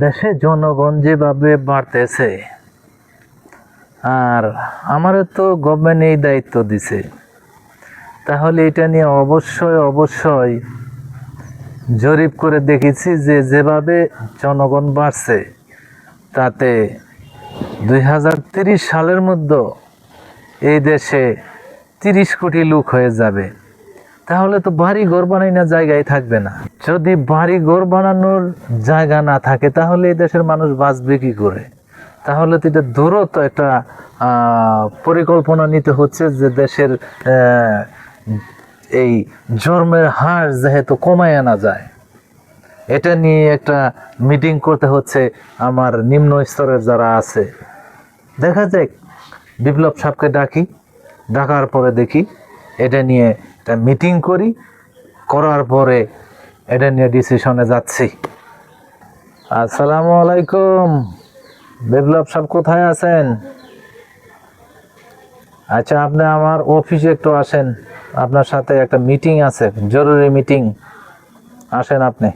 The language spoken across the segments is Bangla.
দেশে জনগণ যেভাবে বাড়তেছে, আর আমারও তো গভর্নমেন্ট এই দায়িত্ব দিছে, তাহলে এটা নিয়ে অবশ্যই জরিপ করে দেখেছি যে যেভাবে জনগণ বাড়ছে, তাতে 2030 সালের মধ্যে এই দেশে 30 কোটি লোক হয়ে যাবে। তাহলে তো বাড়ি ঘর বানাই না জায়গায় থাকবে না। যদি বাড়ি ঘর বানানোর জায়গা না থাকে, তাহলে এই দেশের মানুষ বাঁচবে কি করে? তাহলে তো এটা দ্রুত একটা পরিকল্পনা নিতে হচ্ছে যে দেশের এই জন্মের হার যেহেতু কমায় আনা যায়, এটা নিয়ে একটা মিটিং করতে হচ্ছে আমার নিম্ন স্তরের যারা আছে। দেখা যাক, বিপ্লব সাহেবকে ডাকার পরে দেখি এটা নিয়ে একটা মিটিং করার পরে এটা নিয়ে ডিসিশনে যাচ্ছি। আসসালামু আলাইকুম, বিপ্লব সাহেব কোথায় আছেন? আচ্ছা, আপনি আমার অফিসে একটু আসেন, আপনার সাথে একটা মিটিং আছে, জরুরি মিটিং। আসেন আপনি।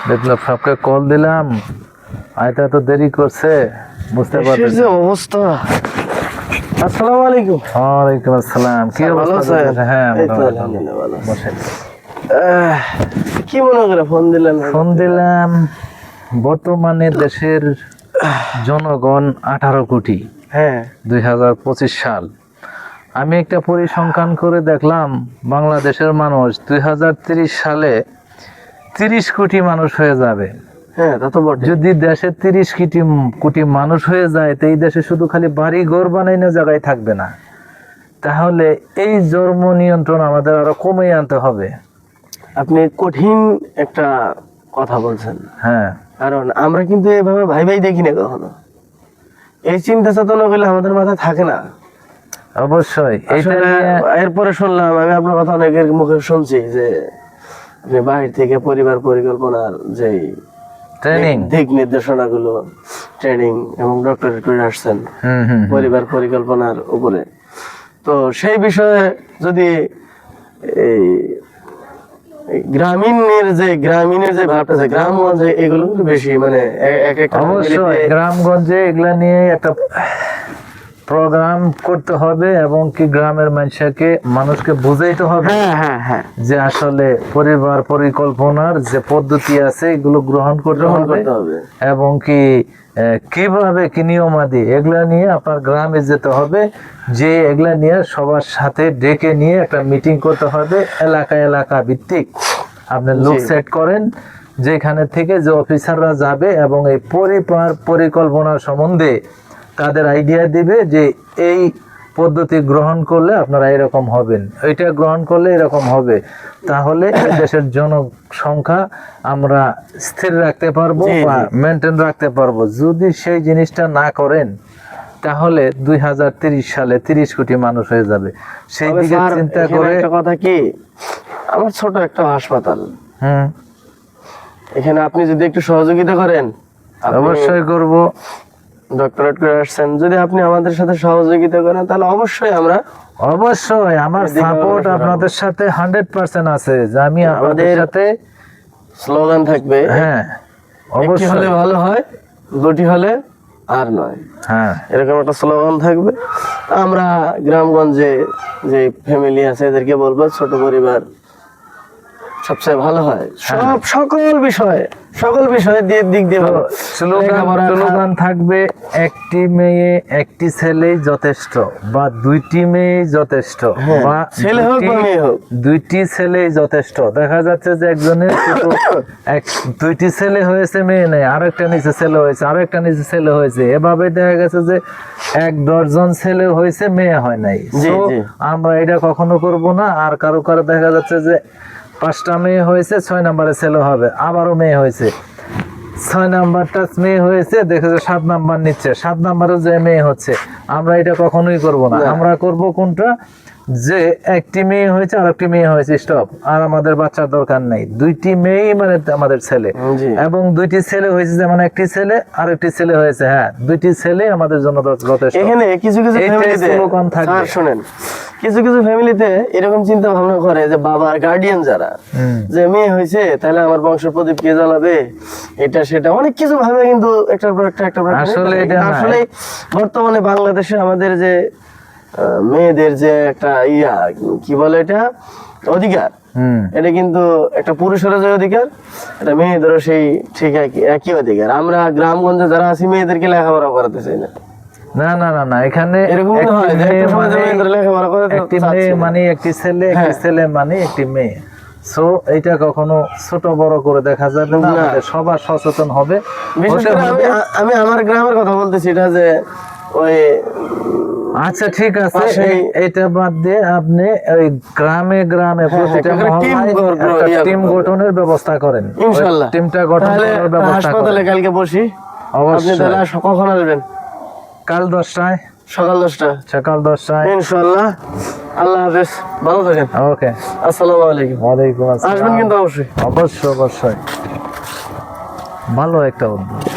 বিপ্লব সাহেবকে কল দিলাম, আয়তা এত দেরি করছে, বুঝতে পারছি যে অবস্থা। আসসালামু আলাইকুম। ওয়ালাইকুম আসসালাম। কি অবস্থা? হ্যাঁ, বসেন। কি মনে করে ফোন দিলাম বর্তমানে দেশের জনগণ 18 কোটি। হ্যাঁ, 2025 সাল। আমি একটা পরিসংখ্যান করে দেখলাম, বাংলাদেশের মানুষ 2030 সালে 30 কোটি মানুষ হয়ে যাবে। হ্যাঁ, তা তো বটে। যদি দেশে 30 কোটি মানুষ হয়ে যায়, তো এই দেশে শুধু খালি বাড়ি ঘর বানাই না জায়গায় থাকবে না। তাহলে এই জন্ম নিয়ন্ত্রণ আমাদের আরো কমে আনতে হবে। আপনি কঠিন একটা কথা বলছেন। হ্যাঁ, কারণ আমরা কিন্তু এভাবে ভাই দেখি না কখনো। এই চিন্তা চেতনা গুলো আমাদের মাথায় থাকে না। অবশ্যই। এরপরে শুনলাম, আমি আপনার কথা অনেকের মুখে শুনছি যে আপনি বাহির থেকে পরিবার পরিকল্পনার যে ট্রেনিং দিক নির্দেশনা গুলো, ট্রেনিং এবং ডক্টরেট করে আসছেন পরিবার পরিকল্পনার উপরে। তো সেই বিষয়ে যদি এই গ্রামীণের যে ভাবটা আছে, গ্রামগঞ্জে এগুলো বেশি মানে অবশ্যই গ্রামগঞ্জে এগুলা নিয়ে একটা প্রোগ্রাম করতে হবে, এবং কি গ্রামের মানুষকে বুঝাইতে হবে যে আসলে পরিবার পরিকল্পনার যে পদ্ধতি আছে এগুলো গ্রহণ করতে হবে, এবং কি কিভাবে কি নিয়মাদি এগুলা নিয়ে আপনার গ্রামে যেতে হবে, যে এগুলা নিয়ে সবার সাথে ডেকে নিয়ে একটা মিটিং করতে হবে। এলাকা ভিত্তিক আপনি লোক সেট করেন, যেখানে থেকে যে অফিসাররা যাবে এবং এই পরিকল্পনার সম্বন্ধে তাদের আইডিয়া দিবে যে এই পদ্ধতি গ্রহণ করলে আপনারা এরকম হবেন, এটা গ্রহণ করলে এরকম হবে। তাহলে দেশের জনসংখ্যা আমরা স্থির রাখতে পারবো বা মেনটেন রাখতে পারবো। যদি সেই জিনিসটা না করেন, তাহলে 2030 সালে 30 কোটি মানুষ হয়ে যাবে। সেই দিকে চিন্তা করে একটা কথা কি, আমার ছোট একটা হাসপাতাল, এখানে আপনি যদি একটু সহযোগিতা করেন। অবশ্যই করব। ডক্টরেট করে আসছেন, যদি আপনি আমাদের সাথে সহযোগিতা করেন, তাহলে অবশ্যই আমার সাপোর্ট আপনাদের সাথে 100% আছে। যে আমি আপনাদের সাথে স্লোগান থাকবে। হ্যাঁ, অবশ্যই হলে ভালো হয়, দুটি হলে আর নয়। হ্যাঁ, এরকম একটা স্লোগান থাকবে। আমরা গ্রামগঞ্জে যে ফ্যামিলি আছে এদেরকে বলবো ছোট পরিবার সবচেয়ে ভালো হয়। সকল বিষয়ে দিক দিয়ে স্লোগান থাকবে, একটি মেয়ে একটি ছেলে যথেষ্ট, বা দুইটি মেয়ে যথেষ্ট, বা ছেলে হোক বা মেয়ে হোক, দুইটি ছেলে যথেষ্ট। দেখা যাচ্ছে যে একজনের দুইটি ছেলে হয়েছে, মেয়ে নেই, আরেকটা নিচে ছেলে হয়েছে, আরেকটা নিচে ছেলে হয়েছে। এভাবে দেখা গেছে যে 1 ডজন ছেলে হয়েছে, মেয়ে হয় নাই। আমরা এটা কখনো করব না। আর কারো দেখা যাচ্ছে যে 5টা মেয়ে হয়েছে, 6 নম্বরে ছেলে হবে, আবারও মেয়ে হয়েছে, 6 নাম্বারটা মেয়ে হয়েছে, দেখেছে 7 নাম্বার নিচ্ছে, 7 নাম্বারও যে মেয়ে হচ্ছে। আমরা এটা কখনোই করব না। আমরা করব কোনটা, যে একটি মেয়ে হয়েছে আর একটি মেয়ে হয়েছে, স্টপ, আর আমাদের বাচ্চার দরকার নেই, দুইটি মেয়েই মানে আমাদের ছেলে, জি। এবং দুইটি ছেলে হয়েছে, যেমন একটি ছেলে আর একটি ছেলে হয়েছে, হ্যাঁ দুইটি ছেলে আমাদের জন্য যথেষ্ট। এখানে কিছু কিছু এইটাই ফ্যামিলিতে স্লোগান থাকবে। স্যার শুনেন, কিছু কিছু ফ্যামিলিতে এরকম চিন্তা ভাবনা করে যে বাবার গার্ডিয়ান যারা, যে মেয়ে হয়েছে তাহলে আমার বংশ প্রদীপ কে জ্বালাবে, এটা সেটা অনেক কিছু ভাবে, কিন্তু একটার পর একটা একটার পর একটা আসলে এটা না। আসলে বর্তমানে বাংলাদেশে আমাদের যে মেয়েদের যে একটা কি বলে এটা অধিকার, এটা কিন্তু একটা পুরুষেরও যে অধিকার, এটা মেয়েদেরও সেই ঠিক একই অধিকার। আমরা গ্রামগঞ্জে যারা আছি মেয়েদেরকে লেখাপড়া করাতে চাই না। না না না না, এখানে এরকম একটি হয় যে মেয়ে একটা সময় মানে- মেয়েদের লেখাপড়া করাতে একটি চাচ্ছে মেয়ে না। মানে একটি ছেলে, একটি হ্যাঁ। ছেলে মানে একটি মেয়ে। সো এটা কখনো ছোট বড় করে দেখা যাবে না, না। আমাদের সবার সচেতন হবে। বিশেষ হতে করে হবে। আমি আমার গ্রামের কথা বলতেছি, এটা যে ওই আচ্ছা ঠিক আছে, পাশেই- এটা বাদ দিয়ে আপনি ওই গ্রামে গ্রামে প্রতিটা একটা team মহল্লায় একটা টিম গঠনের ব্যবস্থা করেন, ইনশাআল্লাহ টিমটা গঠন তাহলে করার ব্যবস্থা হাসপাতালে করেন। কালকে বসি। আপনি অবশ্যই তাহলে কখন আসবেন? কাল 10টায়, সকাল 10টা, সকাল 10টায়। ইনশাআল্লাহ। আল্লাহ হাফেজ, ভালো থাকেন। ওকে, আসসালামু আলাইকুম। ওয়ালাইকুম আসবেন আসসালাম। কিন্তু অবশ্যই। অবশ্যই অবশ্যই, ভালো একটা উদ্যোগ।